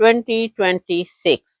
2026।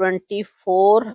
24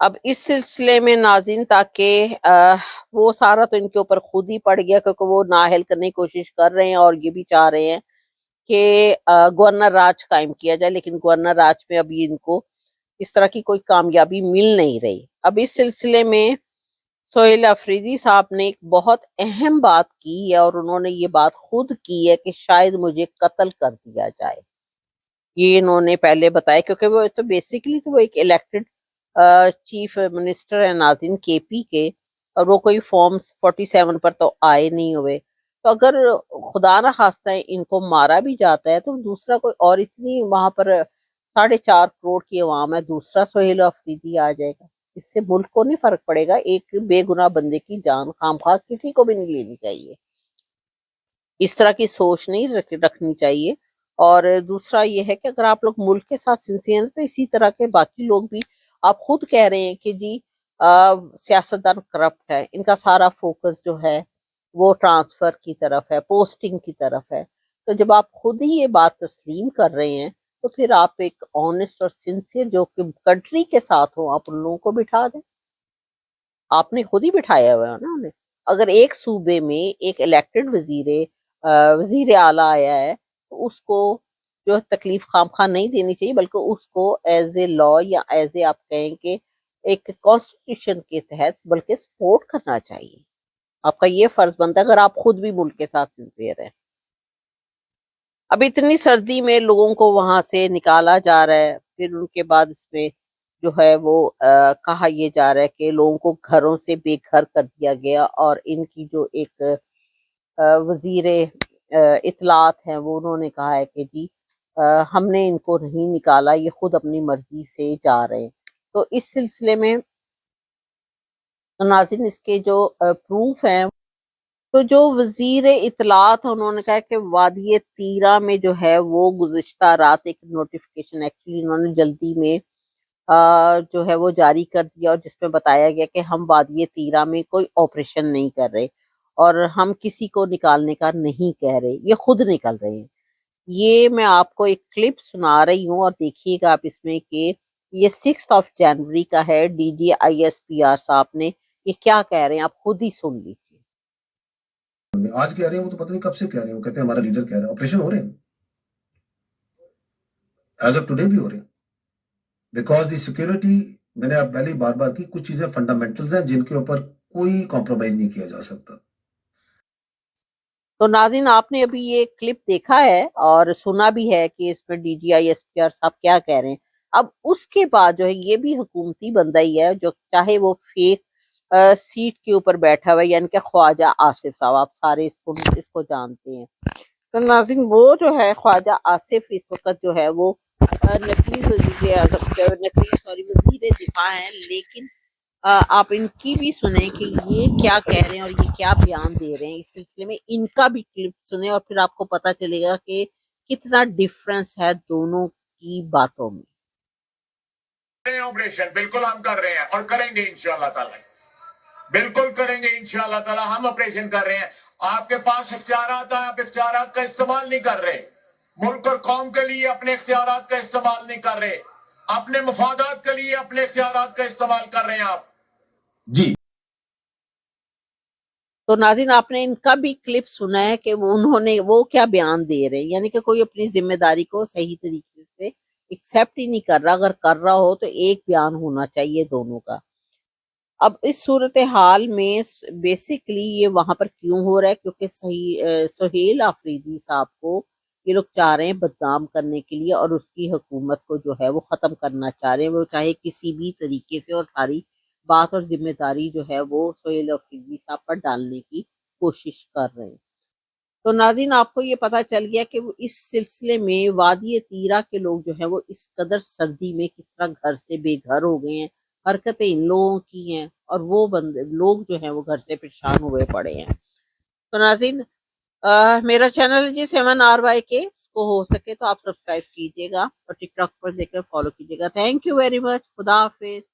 اب اس سلسلے میں ناظرین تاکہ وہ سارا تو ان کے اوپر خود ہی پڑ گیا، کیونکہ وہ نااہل کرنے کی کوشش کر رہے ہیں اور یہ بھی چاہ رہے ہیں کہ گورنر راج قائم کیا جائے، لیکن گورنر راج میں ابھی ان کو اس طرح کی کوئی کامیابی مل نہیں رہی۔ اب اس سلسلے میں سہیل افریدی صاحب نے ایک بہت اہم بات کی ہے، اور انہوں نے یہ بات خود کی ہے کہ شاید مجھے قتل کر دیا جائے۔ یہ انہوں نے پہلے بتایا، کیونکہ وہ تو بیسیکلی تو وہ ایک الیکٹڈ چیف منسٹر ہے ناظرین کے پی کے، اور وہ کوئی فارم 47 پر تو آئے نہیں ہوئے۔ تو اگر خدا نہ خواستہ ان کو مارا بھی جاتا ہے تو دوسرا کوئی اور، اتنی وہاں پر 4.5 کروڑ کی عوام ہے، دوسرا سہیل افریدی آ جائے گا، اس سے ملک کو نہیں فرق پڑے گا۔ ایک بے گناہ بندے کی جان خام خواہ کسی کو بھی نہیں لینی چاہیے، اس طرح کی سوچ نہیں رکھنی چاہیے۔ اور دوسرا یہ ہے کہ اگر آپ لوگ ملک کے ساتھ سنسیئر ہیں تو اسی طرح کے باقی لوگ بھی، آپ خود کہہ رہے ہیں کہ جی سیاستدان کرپٹ ہے، ان کا سارا فوکس جو ہے وہ ٹرانسفر کی طرف ہے، پوسٹنگ کی طرف ہے۔ تو جب آپ خود ہی یہ بات تسلیم کر رہے ہیں تو پھر آپ ایک آنےسٹ اور سنسیئر جو کہ کنٹری کے ساتھ ہوں، آپ ان لوگوں کو بٹھا دیں۔ آپ نے خود ہی بٹھایا ہوا ہے نا انہیں۔ اگر ایک صوبے میں ایک الیکٹڈ وزیر اعلیٰ آیا ہے تو اس کو جو تکلیف خام خواہ نہیں دینی چاہیے، بلکہ اس کو ایز اے لا یا ایز اے آپ کہیں کہ ایک کانسٹیٹیوشن کے تحت بلکہ سپورٹ کرنا چاہیے۔ آپ کا یہ فرض بنتا ہے اگر آپ خود بھی ملک کے ساتھ سنسیئر ہیں۔ اب اتنی سردی میں لوگوں کو وہاں سے نکالا جا رہا ہے، پھر ان کے بعد اس میں جو ہے وہ کہا یہ جا رہا ہے کہ لوگوں کو گھروں سے بے گھر کر دیا گیا، اور ان کی جو ایک وزیر اطلاعات ہیں وہ انہوں نے کہا ہے کہ جی ہم نے ان کو نہیں نکالا، یہ خود اپنی مرضی سے جا رہے ہیں۔ تو اس سلسلے میں ناظرین اس کے جو پروف ہیں، تو جو وزیر اطلاعات انہوں نے کہا کہ وادی تیرا میں جو ہے وہ گزشتہ رات ایک نوٹیفیکیشن ایکچولی انہوں نے جلدی میں جو ہے وہ جاری کر دیا، اور جس میں بتایا گیا کہ ہم وادی تیرا میں کوئی آپریشن نہیں کر رہے اور ہم کسی کو نکالنے کا نہیں کہہ رہے، یہ خود نکل رہے ہیں۔ یہ میں آپ کو ایک کلپ سنا رہی ہوں، اور دیکھیے گا آپ اس میں کہ یہ 6 جنوری کا ہے، D G I S P R صاحب نے یہ کیا کہہ رہے ہیں، آپ خود ہی سن لیجیے۔ آج کہہ رہے ہیں، وہ تو پتہ نہیں کب سے کہہ رہے ہیں، وہ کہتے ہیں ہمارا لیڈر کہہ رہا ہے آپریشن ہو رہے ہیں، ایز آف ٹوڈے بھی ہو رہے ہیں، بیکاز دی سیکورٹی، میں نے آپ پہلے بار بار کی، کچھ چیزیں فنڈامنٹلز ہیں جن کے اوپر کوئی کمپرومائز نہیں کیا جا سکتا۔ تو ناظرین آپ نے ابھی یہ کلپ دیکھا ہے اور سنا بھی ہے کہ اس میں D G I S P R صاحب کیا کہہ رہے ہیں۔ اب اس کے بعد جو ہے یہ بھی حکومتی بندہ ہی ہے، جو چاہے وہ فیک سیٹ کے اوپر بیٹھا ہوا ہے، یعنی کہ خواجہ آصف صاحب، آپ سارے اس کو جانتے ہیں۔ تو ناظرین وہ جو ہے خواجہ آصف اس وقت جو ہے وہ نقلی وزیر دفاع ہیں، لیکن آپ ان کی بھی سنیں کہ یہ کیا کہہ رہے ہیں اور یہ کیا بیان دے رہے ہیں۔ اس سلسلے میں ان کا بھی کلپ سنیں اور پھر آپ کو پتا چلے گا کہ کتنا ڈیفرنس ہے دونوں کی باتوں میں۔ آپریشن بالکل ہم کر رہے ہیں اور کریں گے انشاءاللہ تعالی، بالکل کریں گے انشاءاللہ تعالی، ہم آپریشن کر رہے ہیں۔ آپ کے پاس اختیارات ہیں، آپ اختیارات کا استعمال نہیں کر رہے، ملک اور قوم کے لیے اپنے اختیارات کا استعمال نہیں کر رہے، اپنے مفادات کے لیے اپنے اختیارات کا استعمال کر رہے ہیں آپ جی۔ تو ناظرین آپ نے ان کا بھی کلپ سنا ہے کہ انہوں نے وہ کیا بیان دے رہے ہیں، یعنی کہ کوئی اپنی ذمہ داری کو صحیح طریقے سے ایکسیپٹ ہی نہیں کر رہا۔ اگر کر رہا ہو تو ایک بیان ہونا چاہیے دونوں کا۔ اب اس صورتحال میں بیسیکلی یہ وہاں پر کیوں ہو رہا ہے، کیونکہ سہیل آفریدی صاحب کو یہ لوگ چاہ رہے ہیں بدنام کرنے کے لیے، اور اس کی حکومت کو جو ہے وہ ختم کرنا چاہ رہے ہیں، وہ چاہے کسی بھی طریقے سے، اور ساری بات اور ذمہ داری جو ہے وہ سہیل آفریدی صاحب پر ڈالنے کی کوشش کر رہے ہیں۔ تو ناظرین آپ کو یہ پتا چل گیا کہ وہ اس سلسلے میں وادی تیرا کے لوگ جو ہیں وہ اس قدر سردی میں کس طرح گھر سے بے گھر ہو گئے ہیں، حرکتیں ان لوگوں کی ہیں، اور وہ لوگ جو ہیں وہ گھر سے پریشان ہوئے پڑے ہیں۔ تو ناظرین میرا چینل جی 7RYK، اس کو ہو سکے تو آپ سبسکرائب کیجیے گا اور ٹک ٹاک پر دیکھ کر فالو کیجیے گا۔ تھینک یو ویری مچ، خدا حافظ۔